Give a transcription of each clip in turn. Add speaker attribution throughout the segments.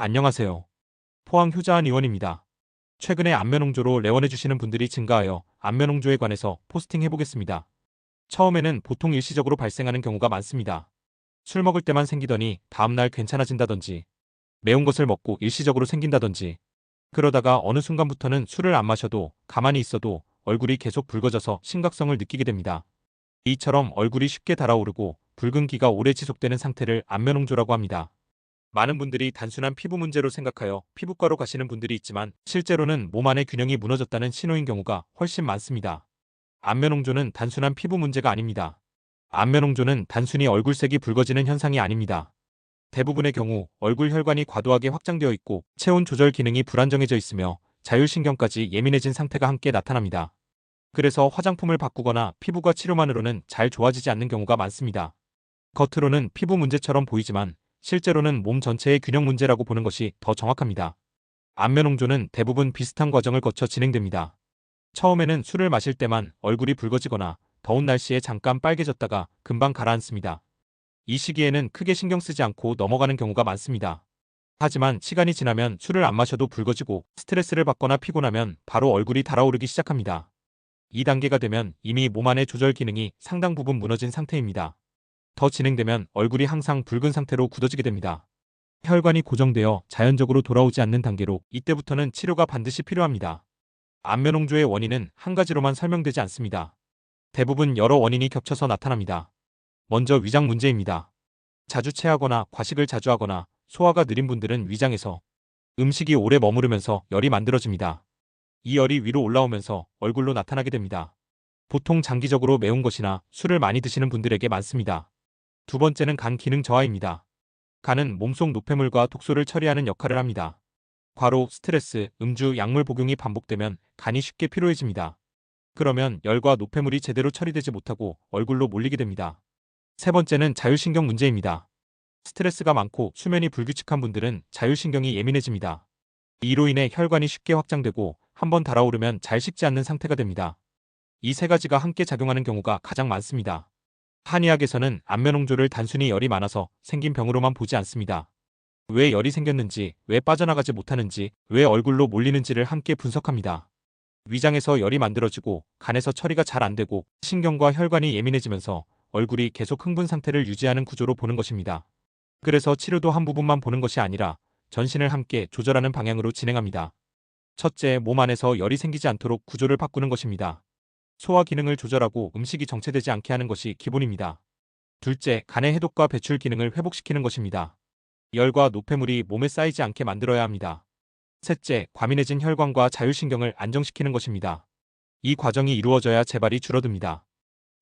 Speaker 1: 안녕하세요. 포항 효자한 의원입니다. 최근에 안면홍조로 내원해주시는 분들이 증가하여 안면홍조에 관해서 포스팅해보겠습니다. 처음에는 보통 일시적으로 발생하는 경우가 많습니다. 술 먹을 때만 생기더니 다음날 괜찮아진다던지, 매운 것을 먹고 일시적으로 생긴다던지, 그러다가 어느 순간부터는 술을 안 마셔도 가만히 있어도 얼굴이 계속 붉어져서 심각성을 느끼게 됩니다. 이처럼 얼굴이 쉽게 달아오르고 붉은 기가 오래 지속되는 상태를 안면홍조라고 합니다. 많은 분들이 단순한 피부 문제로 생각하여 피부과로 가시는 분들이 있지만 실제로는 몸 안의 균형이 무너졌다는 신호인 경우가 훨씬 많습니다. 안면홍조는 단순한 피부 문제가 아닙니다. 안면홍조는 단순히 얼굴색이 붉어지는 현상이 아닙니다. 대부분의 경우 얼굴 혈관이 과도하게 확장되어 있고 체온 조절 기능이 불안정해져 있으며 자율신경까지 예민해진 상태가 함께 나타납니다. 그래서 화장품을 바꾸거나 피부과 치료만으로는 잘 좋아지지 않는 경우가 많습니다. 겉으로는 피부 문제처럼 보이지만 실제로는 몸 전체의 균형 문제라고 보는 것이 더 정확합니다. 안면홍조는 대부분 비슷한 과정을 거쳐 진행됩니다. 처음에는 술을 마실 때만 얼굴이 붉어지거나 더운 날씨에 잠깐 빨개졌다가 금방 가라앉습니다. 이 시기에는 크게 신경 쓰지 않고 넘어가는 경우가 많습니다. 하지만 시간이 지나면 술을 안 마셔도 붉어지고 스트레스를 받거나 피곤하면 바로 얼굴이 달아오르기 시작합니다. 2단계가 되면 이미 몸 안의 조절 기능이 상당 부분 무너진 상태입니다. 더 진행되면 얼굴이 항상 붉은 상태로 굳어지게 됩니다. 혈관이 고정되어 자연적으로 돌아오지 않는 단계로 이때부터는 치료가 반드시 필요합니다. 안면홍조의 원인은 한 가지로만 설명되지 않습니다. 대부분 여러 원인이 겹쳐서 나타납니다. 먼저 위장 문제입니다. 자주 체하거나 과식을 자주 하거나 소화가 느린 분들은 위장에서 음식이 오래 머무르면서 열이 만들어집니다. 이 열이 위로 올라오면서 얼굴로 나타나게 됩니다. 보통 장기적으로 매운 것이나 술을 많이 드시는 분들에게 많습니다. 두 번째는 간 기능 저하입니다. 간은 몸속 노폐물과 독소를 처리하는 역할을 합니다. 과로, 스트레스, 음주, 약물 복용이 반복되면 간이 쉽게 피로해집니다. 그러면 열과 노폐물이 제대로 처리되지 못하고 얼굴로 몰리게 됩니다. 세 번째는 자율신경 문제입니다. 스트레스가 많고 수면이 불규칙한 분들은 자율신경이 예민해집니다. 이로 인해 혈관이 쉽게 확장되고 한번 달아오르면 잘 식지 않는 상태가 됩니다. 이 세 가지가 함께 작용하는 경우가 가장 많습니다. 한의학에서는 안면홍조를 단순히 열이 많아서 생긴 병으로만 보지 않습니다. 왜 열이 생겼는지, 왜 빠져나가지 못하는지, 왜 얼굴로 몰리는지를 함께 분석합니다. 위장에서 열이 만들어지고 간에서 처리가 잘 안 되고 신경과 혈관이 예민해지면서 얼굴이 계속 흥분 상태를 유지하는 구조로 보는 것입니다. 그래서 치료도 한 부분만 보는 것이 아니라 전신을 함께 조절하는 방향으로 진행합니다. 첫째, 몸 안에서 열이 생기지 않도록 구조를 바꾸는 것입니다. 소화 기능을 조절하고 음식이 정체되지 않게 하는 것이 기본입니다. 둘째, 간의 해독과 배출 기능을 회복시키는 것입니다. 열과 노폐물이 몸에 쌓이지 않게 만들어야 합니다. 셋째, 과민해진 혈관과 자율신경을 안정시키는 것입니다. 이 과정이 이루어져야 재발이 줄어듭니다.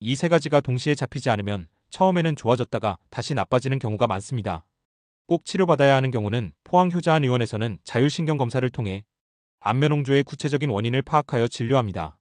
Speaker 1: 이 세 가지가 동시에 잡히지 않으면 처음에는 좋아졌다가 다시 나빠지는 경우가 많습니다. 꼭 치료받아야 하는 경우는 포항효자한 의원에서는 자율신경 검사를 통해 안면홍조의 구체적인 원인을 파악하여 진료합니다.